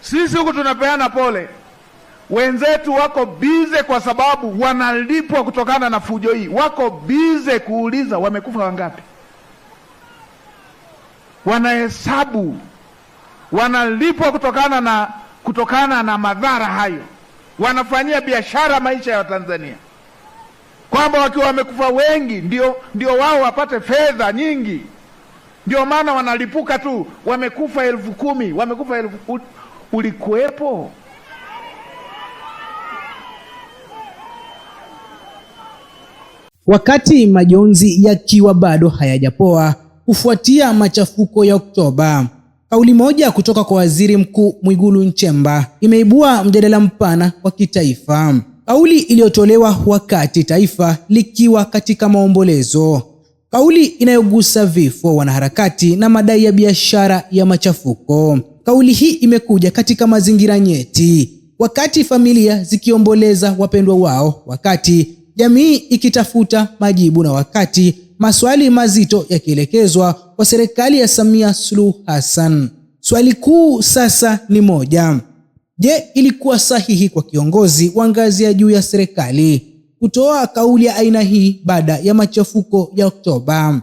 Sisi huku tunapeana pole, wenzetu wako bize kwa sababu wanalipwa kutokana na fujo hii. Wako bize kuuliza wamekufa wangapi, wanahesabu, wanalipwa kutokana na madhara hayo. Wanafanyia biashara maisha ya Watanzania, kwamba wakiwa wamekufa wengi ndio wao wapate fedha nyingi. Ndio maana wanalipuka tu, wamekufa 10,000, wamekufa 1000. Ulikuwepo? Wakati majonzi yakiwa bado hayajapoa kufuatia machafuko ya Oktoba, kauli moja kutoka kwa Waziri Mkuu Mwigulu Nchemba imeibua mjadala mpana wa kitaifa. Kauli iliyotolewa wakati taifa likiwa katika maombolezo, kauli inayogusa vifo, wanaharakati na madai ya biashara ya machafuko. Kauli hii imekuja katika mazingira nyeti, wakati familia zikiomboleza wapendwa wao, wakati jamii ikitafuta majibu, na wakati maswali mazito yakielekezwa kwa serikali ya Samia Suluhu Hassan. Swali kuu sasa ni moja: je, ilikuwa sahihi kwa kiongozi wa ngazi ya juu ya serikali kutoa kauli ya aina hii baada ya machafuko ya Oktoba?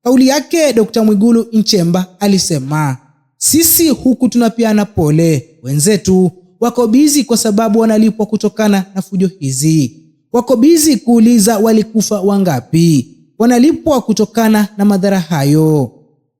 Kauli yake Dr. Mwigulu Nchemba alisema, sisi huku tunapeana pole, wenzetu wako bizi kwa sababu wanalipwa kutokana na fujo hizi. Wako bizi kuuliza walikufa wangapi, wanalipwa kutokana na madhara hayo.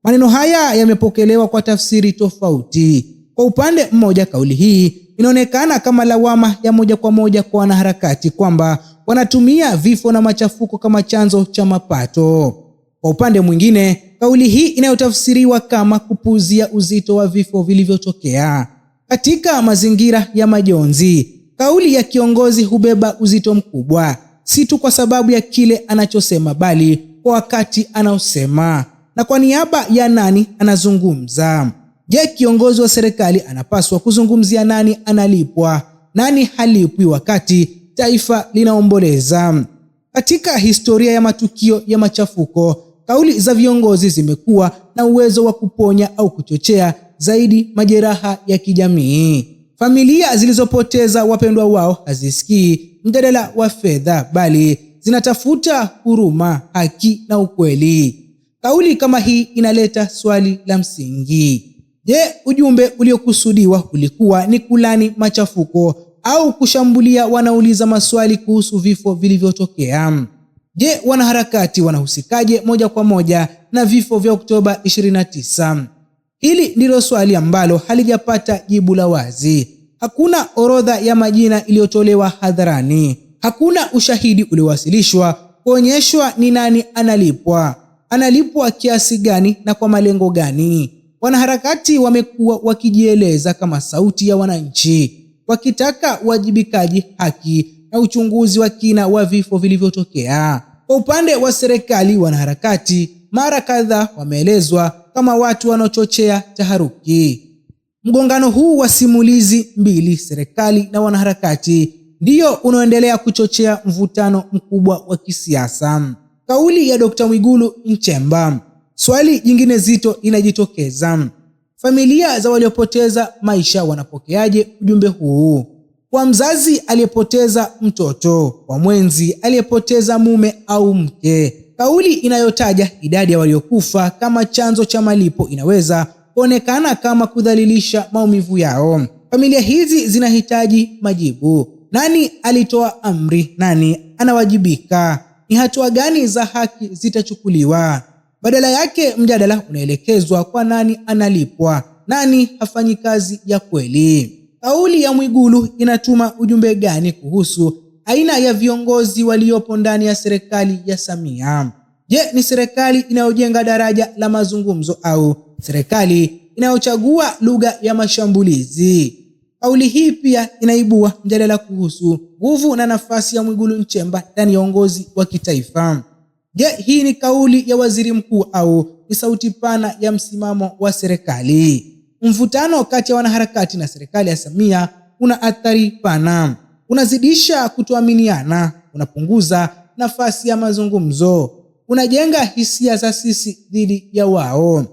Maneno haya yamepokelewa kwa tafsiri tofauti. Kwa upande mmoja, kauli hii inaonekana kama lawama ya moja kwa moja kwa wanaharakati kwamba wanatumia vifo na machafuko kama chanzo cha mapato. Kwa upande mwingine, kauli hii inayotafsiriwa kama kupuuzia uzito wa vifo vilivyotokea. Katika mazingira ya majonzi, kauli ya kiongozi hubeba uzito mkubwa, si tu kwa sababu ya kile anachosema, bali kwa wakati anaosema na kwa niaba ya nani anazungumza. Je, kiongozi wa serikali anapaswa kuzungumzia nani analipwa, nani halipwi wakati taifa linaomboleza? Katika historia ya matukio ya machafuko, kauli za viongozi zimekuwa na uwezo wa kuponya au kuchochea zaidi majeraha ya kijamii. Familia zilizopoteza wapendwa wao hazisikii mjadala wa fedha, bali zinatafuta huruma, haki na ukweli. Kauli kama hii inaleta swali la msingi: je, ujumbe uliokusudiwa ulikuwa ni kulani machafuko au kushambulia wanauliza maswali kuhusu vifo vilivyotokea? Je, wanaharakati wanahusikaje moja kwa moja na vifo vya Oktoba 29? Hili ndilo swali ambalo halijapata jibu la wazi. Hakuna orodha ya majina iliyotolewa hadharani. Hakuna ushahidi uliowasilishwa kuonyeshwa ni nani analipwa kiasi gani na kwa malengo gani. Wanaharakati wamekuwa wakijieleza kama sauti ya wananchi, wakitaka uwajibikaji, haki na uchunguzi wa kina wa vifo vilivyotokea. Kwa upande wa serikali, wanaharakati mara kadhaa wameelezwa kama watu wanaochochea taharuki. Mgongano huu wa simulizi mbili, serikali na wanaharakati, ndio unaoendelea kuchochea mvutano mkubwa wa kisiasa. Kauli ya Dr. Mwigulu Nchemba. Swali jingine zito linajitokeza: familia za waliopoteza maisha wanapokeaje ujumbe huu? Kwa mzazi aliyepoteza mtoto, kwa mwenzi aliyepoteza mume au mke, kauli inayotaja idadi ya waliokufa kama chanzo cha malipo inaweza kuonekana kama kudhalilisha maumivu yao. Familia hizi zinahitaji majibu. Nani alitoa amri? Nani anawajibika? Ni hatua gani za haki zitachukuliwa? Badala yake, mjadala unaelekezwa kwa nani analipwa, nani hafanyi kazi ya kweli. Kauli ya Mwigulu inatuma ujumbe gani kuhusu aina ya viongozi waliopo ndani ya serikali ya Samia? Je, ni serikali inayojenga daraja la mazungumzo au serikali inayochagua lugha ya mashambulizi? Kauli hii pia inaibua mjadala kuhusu nguvu na nafasi ya Mwigulu Nchemba ndani ya uongozi wa kitaifa. Je, hii ni kauli ya waziri mkuu au ni sauti pana ya msimamo wa serikali? Mvutano kati ya wanaharakati na serikali ya Samia una athari pana. Unazidisha kutoaminiana, unapunguza nafasi ya mazungumzo, unajenga hisia za sisi dhidi ya wao,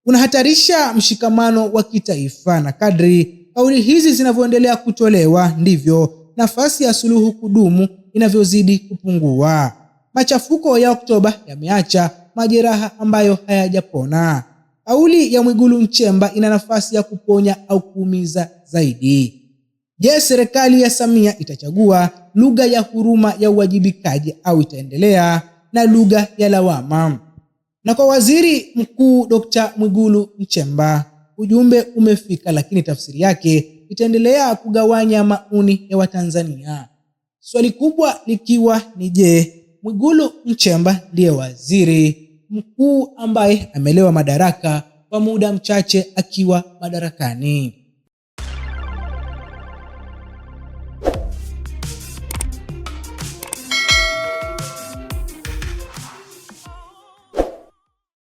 unahatarisha mshikamano wa kitaifa. Na kadri Kauli hizi zinavyoendelea kutolewa ndivyo nafasi ya suluhu kudumu inavyozidi kupungua. Machafuko ya Oktoba yameacha majeraha ambayo hayajapona. Kauli ya Mwigulu Nchemba ina nafasi ya kuponya au kuumiza zaidi. Je, serikali ya Samia itachagua lugha ya huruma ya uwajibikaji au itaendelea na lugha ya lawama? Na kwa Waziri Mkuu Dr. Mwigulu Nchemba, ujumbe umefika, lakini tafsiri yake itaendelea kugawanya maoni ya Watanzania. Swali kubwa likiwa ni je, Mwigulu Nchemba ndiye waziri mkuu ambaye amelewa madaraka kwa muda mchache akiwa madarakani?